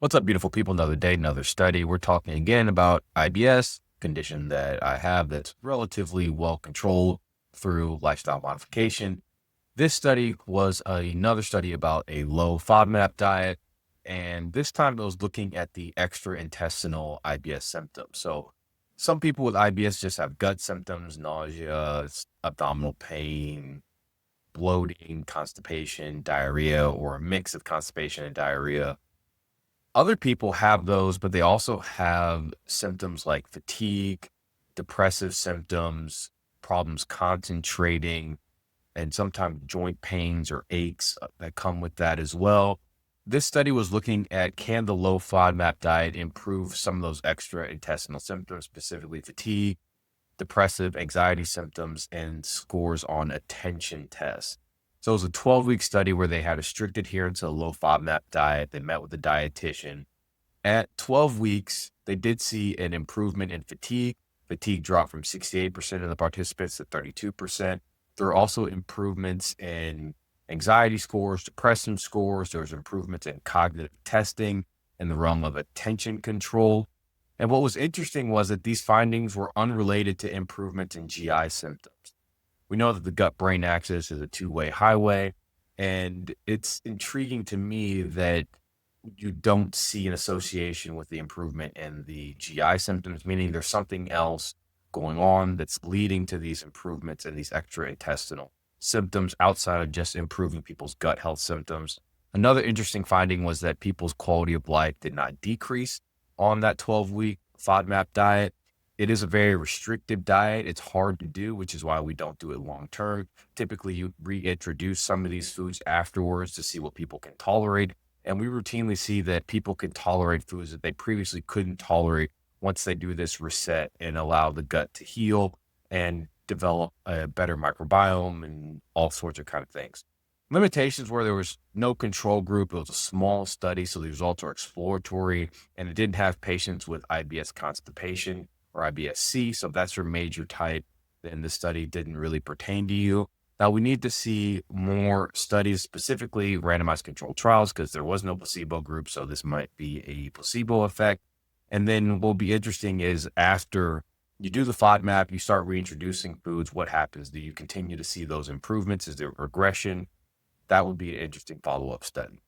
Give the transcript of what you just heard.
What's up, beautiful people? Another day, another study. We're talking again about IBS, condition that I have that's relatively well controlled through lifestyle modification. This study was another study about a low FODMAP diet, and this time it was looking at the extraintestinal IBS symptoms. So some people with IBS just have gut symptoms, nausea, abdominal pain, bloating, constipation, diarrhea, or a mix of constipation and diarrhea. Other people have those, but they also have symptoms like fatigue, depressive symptoms, problems concentrating, and sometimes joint pains or aches that come with that as well. This study was looking at, can the low FODMAP diet improve some of those extra intestinal symptoms, specifically fatigue, depressive, anxiety symptoms, and scores on attention tests. So it was a 12-week study where they had a strict adherence to a low FODMAP diet. They met with a dietitian. At 12 weeks, they did see an improvement in fatigue. Fatigue dropped from 68% of the participants to 32%. There were also improvements in anxiety scores, depression scores. There was improvements in cognitive testing in the realm of attention control. And what was interesting was that these findings were unrelated to improvements in GI symptoms. We know that the gut-brain axis is a two-way highway, and it's intriguing to me that you don't see an association with the improvement in the GI symptoms, meaning there's something else going on that's leading to these improvements in these extraintestinal symptoms outside of just improving people's gut health symptoms. Another interesting finding was that people's quality of life did not decrease on that 12-week FODMAP diet. It is a very restrictive diet. It's hard to do, which is why we don't do it long term. Typically, you reintroduce some of these foods afterwards to see what people can tolerate. And we routinely see that people can tolerate foods that they previously couldn't tolerate once they do this reset and allow the gut to heal and develop a better microbiome and all sorts of kind of things. Limitations were there was no control group. It was a small study, so the results are exploratory, and it didn't have patients with IBS constipation or IBS-C. So if that's your major type, then the study didn't really pertain to you. Now, we need to see more studies, specifically randomized controlled trials, because there was no placebo group. So this might be a placebo effect. And then what will be interesting is after you do the FODMAP, you start reintroducing foods. What happens? Do you continue to see those improvements? Is there regression? That would be an interesting follow-up study.